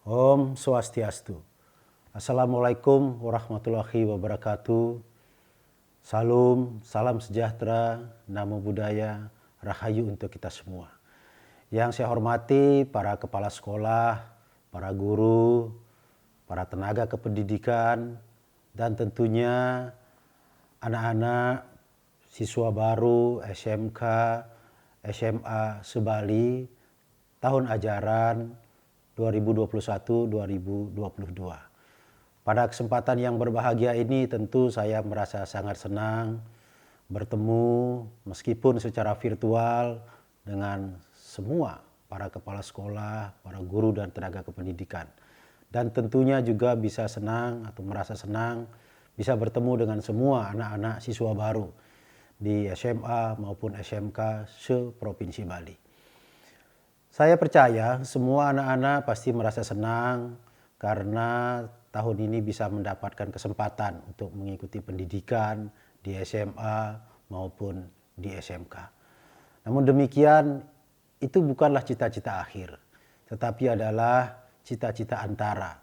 Om Swastiastu. Assalamualaikum warahmatullahi wabarakatuh. Salam sejahtera, namo buddhaya, rahayu untuk kita semua. Yang saya hormati para kepala sekolah, para guru, para tenaga kependidikan, dan tentunya anak-anak siswa baru SMK, SMA se-Bali tahun ajaran 2021-2022. Pada kesempatan yang berbahagia ini tentu saya merasa sangat senang bertemu meskipun secara virtual dengan semua para kepala sekolah, para guru dan tenaga kependidikan. Dan tentunya juga bisa senang atau merasa senang bisa bertemu dengan semua anak-anak siswa baru di SMA maupun SMK se-Provinsi Bali. Saya percaya semua anak-anak pasti merasa senang karena tahun ini bisa mendapatkan kesempatan untuk mengikuti pendidikan di SMA maupun di SMK. Namun demikian, itu bukanlah cita-cita akhir, tetapi adalah cita-cita antara.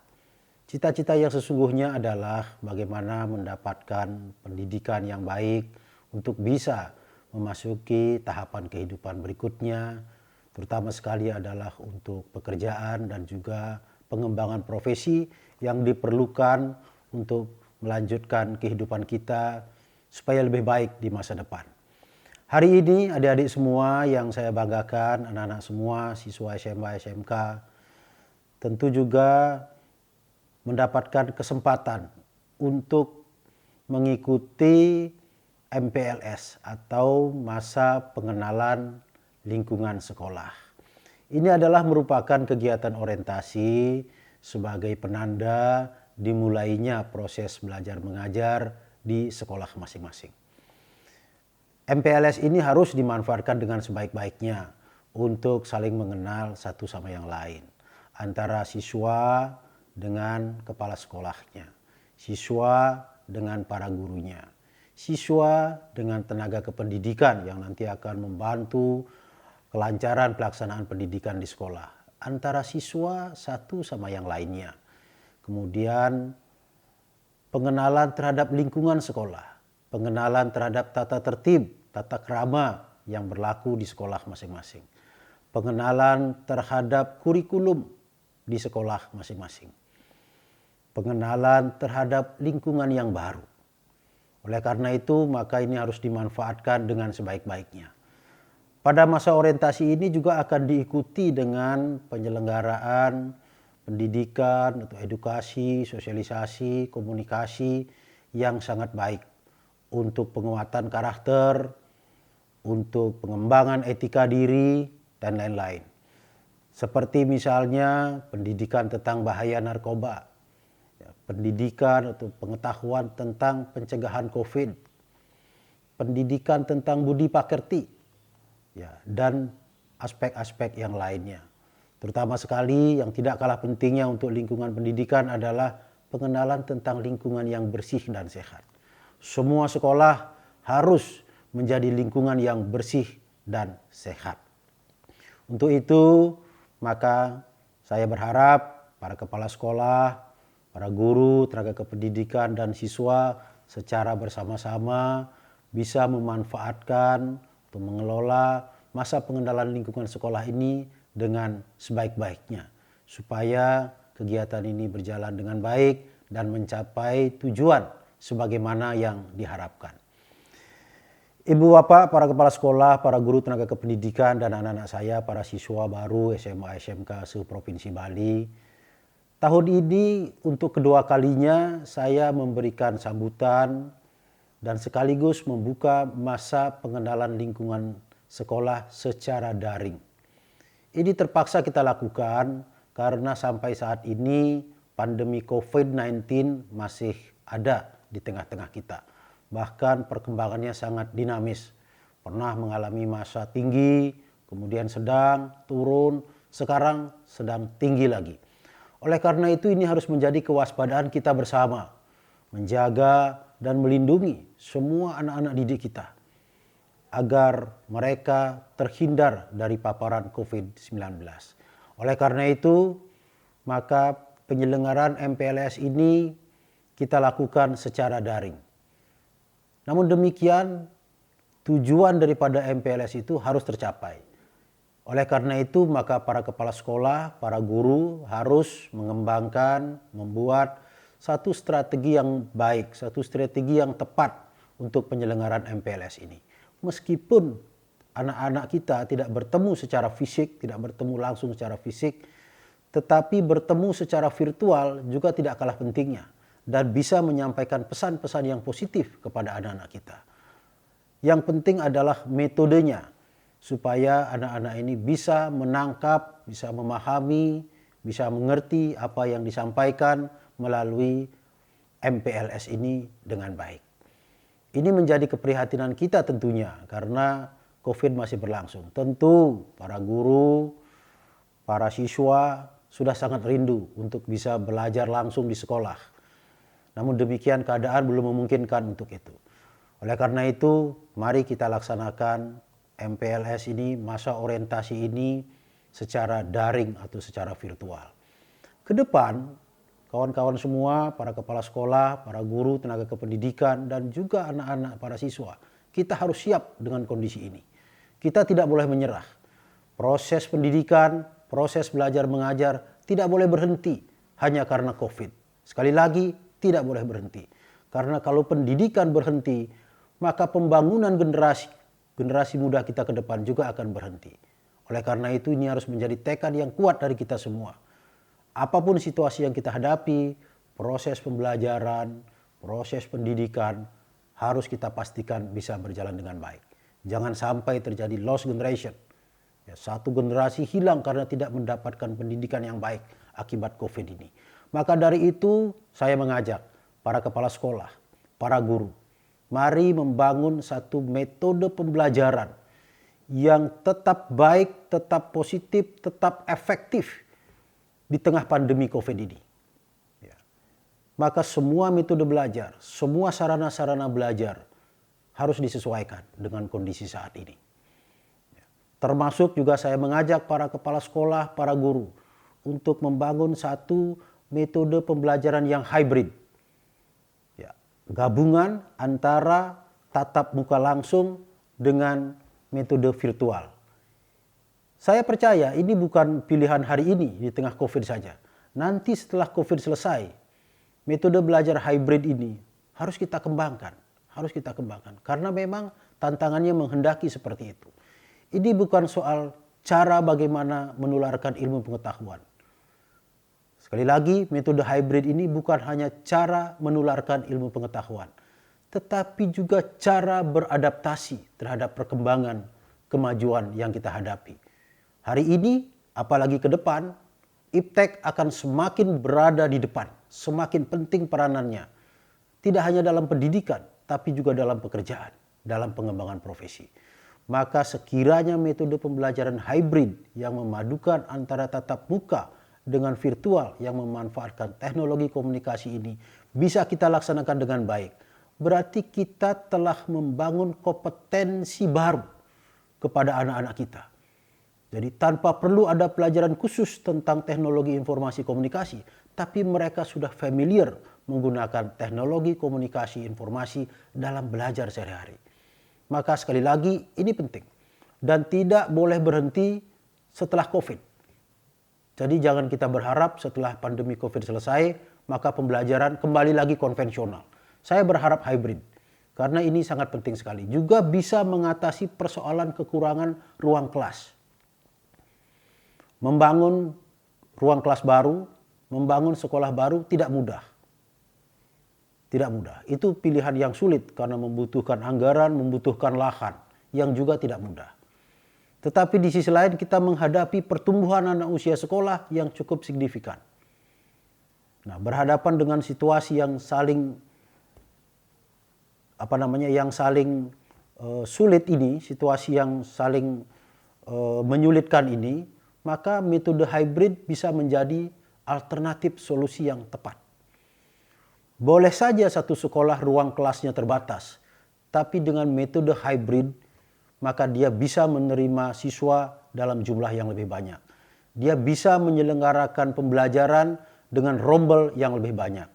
Cita-cita yang sesungguhnya adalah bagaimana mendapatkan pendidikan yang baik untuk bisa memasuki tahapan kehidupan berikutnya, terutama sekali adalah untuk pekerjaan dan juga pengembangan profesi yang diperlukan untuk melanjutkan kehidupan kita supaya lebih baik di masa depan. Hari ini adik-adik semua yang saya banggakan, anak-anak semua, siswa SMA, SMK, tentu juga mendapatkan kesempatan untuk mengikuti MPLS atau masa pengenalan lingkungan sekolah. Ini adalah merupakan kegiatan orientasi sebagai penanda dimulainya proses belajar mengajar di sekolah masing-masing. MPLS ini harus dimanfaatkan dengan sebaik-baiknya untuk saling mengenal satu sama yang lain. Antara siswa dengan kepala sekolahnya, siswa dengan para gurunya, siswa dengan tenaga kependidikan yang nanti akan membantu kelancaran pelaksanaan pendidikan di sekolah, antara siswa satu sama yang lainnya. Kemudian pengenalan terhadap lingkungan sekolah, pengenalan terhadap tata tertib, tata krama yang berlaku di sekolah masing-masing, pengenalan terhadap kurikulum di sekolah masing-masing, pengenalan terhadap lingkungan yang baru. Oleh karena itu, maka ini harus dimanfaatkan dengan sebaik-baiknya. Pada masa orientasi ini juga akan diikuti dengan penyelenggaraan pendidikan atau edukasi, sosialisasi, komunikasi yang sangat baik untuk penguatan karakter, untuk pengembangan etika diri, dan lain-lain. Seperti misalnya pendidikan tentang bahaya narkoba, pendidikan atau pengetahuan tentang pencegahan COVID, pendidikan tentang budi pakerti, dan aspek-aspek yang lainnya. Terutama sekali yang tidak kalah pentingnya untuk lingkungan pendidikan adalah pengenalan tentang lingkungan yang bersih dan sehat. Semua sekolah harus menjadi lingkungan yang bersih dan sehat. Untuk itu, maka saya berharap para kepala sekolah, para guru, tenaga kependidikan, dan siswa secara bersama-sama bisa memanfaatkan untuk mengelola masa pengenalan lingkungan sekolah ini dengan sebaik-baiknya supaya kegiatan ini berjalan dengan baik dan mencapai tujuan sebagaimana yang diharapkan. Ibu bapak, para kepala sekolah, para guru tenaga kependidikan, dan anak-anak saya, para siswa baru SMA SMK se-Provinsi Bali, tahun ini untuk kedua kalinya saya memberikan sambutan dan sekaligus membuka masa pengenalan lingkungan sekolah secara daring. Ini terpaksa kita lakukan karena sampai saat ini pandemi COVID-19 masih ada di tengah-tengah kita. Bahkan perkembangannya sangat dinamis. Pernah mengalami masa tinggi, kemudian sedang, turun, sekarang sedang tinggi lagi. Oleh karena itu ini harus menjadi kewaspadaan kita bersama. Menjaga dan melindungi semua anak-anak didik kita agar mereka terhindar dari paparan COVID-19. Oleh karena itu, maka penyelenggaraan MPLS ini kita lakukan secara daring. Namun demikian, tujuan daripada MPLS itu harus tercapai. Oleh karena itu, maka para kepala sekolah, para guru harus mengembangkan, membuat satu strategi yang baik, satu strategi yang tepat untuk penyelenggaraan MPLS ini. Meskipun anak-anak kita tidak bertemu secara fisik, tidak bertemu langsung secara fisik, tetapi bertemu secara virtual juga tidak kalah pentingnya dan bisa menyampaikan pesan-pesan yang positif kepada anak-anak kita. Yang penting adalah metodenya, supaya anak-anak ini bisa menangkap, bisa memahami, bisa mengerti apa yang disampaikan melalui MPLS ini dengan baik. Ini menjadi keprihatinan kita tentunya karena COVID masih berlangsung. Tentu para guru, para siswa sudah sangat rindu untuk bisa belajar langsung di sekolah. Namun demikian keadaan belum memungkinkan untuk itu. Oleh karena itu, mari kita laksanakan MPLS ini, masa orientasi ini secara daring atau secara virtual. Ke depan, kawan-kawan semua, para kepala sekolah, para guru, tenaga kependidikan, dan juga anak-anak, para siswa, kita harus siap dengan kondisi ini. Kita tidak boleh menyerah. Proses pendidikan, proses belajar mengajar tidak boleh berhenti hanya karena COVID. Sekali lagi, tidak boleh berhenti. Karena kalau pendidikan berhenti, maka pembangunan generasi muda kita ke depan juga akan berhenti. Oleh karena itu ini harus menjadi tekad yang kuat dari kita semua. Apapun situasi yang kita hadapi, proses pembelajaran, proses pendidikan harus kita pastikan bisa berjalan dengan baik. Jangan sampai terjadi lost generation. Ya, satu generasi hilang karena tidak mendapatkan pendidikan yang baik akibat COVID ini. Maka dari itu saya mengajak para kepala sekolah, para guru, mari membangun satu metode pembelajaran yang tetap baik, tetap positif, tetap efektif di tengah pandemi COVID ini. Ya. Maka semua metode belajar, semua sarana-sarana belajar harus disesuaikan dengan kondisi saat ini. Ya. Termasuk juga saya mengajak para kepala sekolah, para guru untuk membangun satu metode pembelajaran yang hybrid. Gabungan antara tatap muka langsung dengan metode virtual. Saya percaya ini bukan pilihan hari ini di tengah COVID saja. Nanti setelah COVID selesai, metode belajar hybrid ini harus kita kembangkan. Karena memang tantangannya menghendaki seperti itu. Ini bukan soal cara bagaimana menularkan ilmu pengetahuan. Sekali lagi, metode hybrid ini bukan hanya cara menularkan ilmu pengetahuan, tetapi juga cara beradaptasi terhadap perkembangan kemajuan yang kita hadapi. Hari ini, apalagi ke depan, iptek akan semakin berada di depan, semakin penting peranannya. Tidak hanya dalam pendidikan, tapi juga dalam pekerjaan, dalam pengembangan profesi. Maka sekiranya metode pembelajaran hybrid yang memadukan antara tatap muka dengan virtual yang memanfaatkan teknologi komunikasi ini bisa kita laksanakan dengan baik. Berarti kita telah membangun kompetensi baru kepada anak-anak kita. Jadi tanpa perlu ada pelajaran khusus tentang teknologi informasi komunikasi, tapi mereka sudah familiar menggunakan teknologi komunikasi informasi dalam belajar sehari-hari. Maka sekali lagi ini penting dan tidak boleh berhenti setelah COVID. Jadi jangan kita berharap setelah pandemi COVID selesai, maka pembelajaran kembali lagi konvensional. Saya berharap hybrid, karena ini sangat penting sekali. Juga bisa mengatasi persoalan kekurangan ruang kelas. Membangun ruang kelas baru, membangun sekolah baru tidak mudah. Tidak mudah. Itu pilihan yang sulit karena membutuhkan anggaran, membutuhkan lahan, yang juga tidak mudah. Tetapi di sisi lain kita menghadapi pertumbuhan anak usia sekolah yang cukup signifikan. Nah, berhadapan dengan situasi yang saling sulit ini, situasi yang saling menyulitkan ini, maka metode hybrid bisa menjadi alternatif solusi yang tepat. Boleh saja satu sekolah ruang kelasnya terbatas, tapi dengan metode hybrid maka dia bisa menerima siswa dalam jumlah yang lebih banyak. dia bisa menyelenggarakan pembelajaran dengan rombel yang lebih banyak.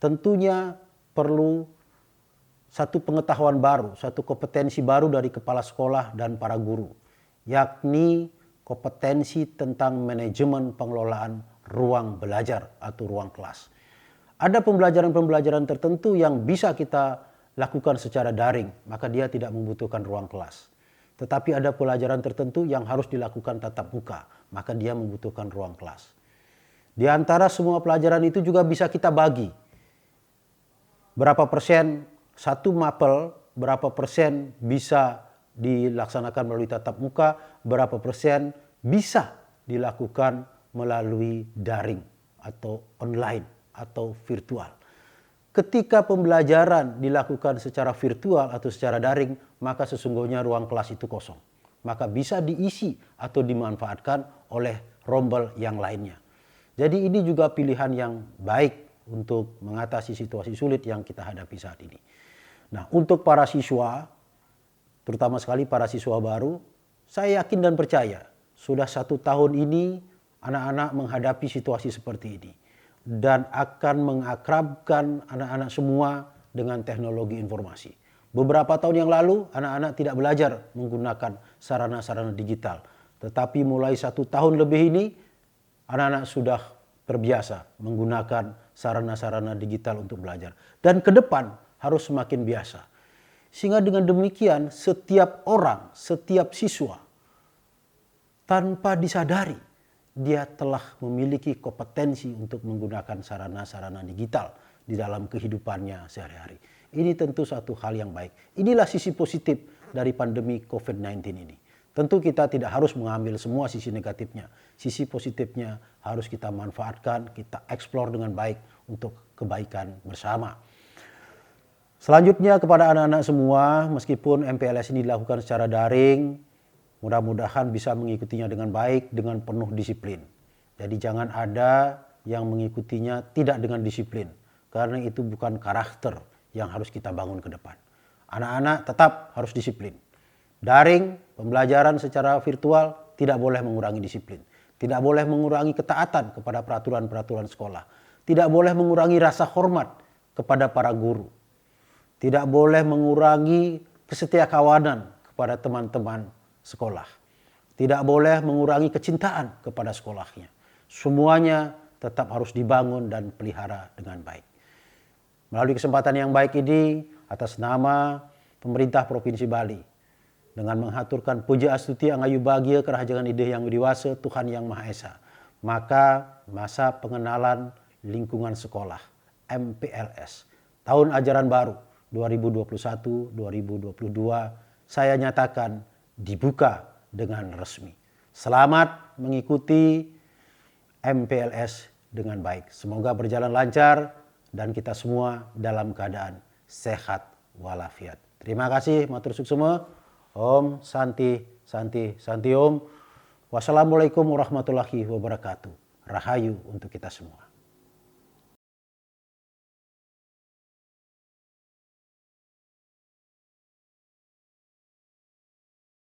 Tentunya perlu satu pengetahuan baru, satu kompetensi baru dari kepala sekolah dan para guru, yakni kompetensi tentang manajemen pengelolaan ruang belajar atau ruang kelas. Ada pembelajaran-pembelajaran tertentu yang bisa kita lakukan secara daring, maka dia tidak membutuhkan ruang kelas. Tetapi ada pelajaran tertentu yang harus dilakukan tatap muka, maka dia membutuhkan ruang kelas. Di antara semua pelajaran itu juga bisa kita bagi. Berapa persen satu mapel, berapa persen bisa dilaksanakan melalui tatap muka, berapa persen bisa dilakukan melalui daring atau online atau virtual. Ketika pembelajaran dilakukan secara virtual atau secara daring, maka sesungguhnya ruang kelas itu kosong. Maka bisa diisi atau dimanfaatkan oleh rombel yang lainnya. Jadi ini juga pilihan yang baik untuk mengatasi situasi sulit yang kita hadapi saat ini. Nah, untuk para siswa, terutama sekali para siswa baru, saya yakin dan percaya sudah 1 tahun ini anak-anak menghadapi situasi seperti ini. Dan akan mengakrabkan anak-anak semua dengan teknologi informasi. Beberapa tahun yang lalu anak-anak tidak belajar menggunakan sarana-sarana digital. Tetapi mulai 1 tahun lebih ini anak-anak sudah terbiasa menggunakan sarana-sarana digital untuk belajar. Dan ke depan harus semakin biasa. Sehingga dengan demikian setiap orang, setiap siswa tanpa disadari dia telah memiliki kompetensi untuk menggunakan sarana-sarana digital di dalam kehidupannya sehari-hari. Ini tentu satu hal yang baik. Inilah sisi positif dari pandemi COVID-19 ini. Tentu kita tidak harus mengambil semua sisi negatifnya. Sisi positifnya harus kita manfaatkan, kita eksplor dengan baik untuk kebaikan bersama. Selanjutnya kepada anak-anak semua, meskipun MPLS ini dilakukan secara daring, mudah-mudahan bisa mengikutinya dengan baik, dengan penuh disiplin. Jadi jangan ada yang mengikutinya tidak dengan disiplin. Karena itu bukan karakter yang harus kita bangun ke depan. Anak-anak tetap harus disiplin. Daring, pembelajaran secara virtual tidak boleh mengurangi disiplin. Tidak boleh mengurangi ketaatan kepada peraturan-peraturan sekolah. Tidak boleh mengurangi rasa hormat kepada para guru. Tidak boleh mengurangi kesetiakawanan kepada teman-teman sekolah. Tidak boleh mengurangi kecintaan kepada sekolahnya. Semuanya tetap harus dibangun dan pelihara dengan baik. Melalui kesempatan yang baik ini, atas nama pemerintah Provinsi Bali, dengan menghaturkan puja astuti angayu bahagia kerajangan ide yang widiwasa Tuhan Yang Maha Esa, maka masa pengenalan lingkungan sekolah MPLS tahun ajaran baru 2021-2022 saya nyatakan dibuka dengan resmi. Selamat mengikuti MPLS dengan baik. Semoga berjalan lancar dan kita semua dalam keadaan sehat walafiat. Terima kasih, matur suksema. Om Santi Santi Santi Om. Wassalamualaikum warahmatullahi wabarakatuh. Rahayu untuk kita semua.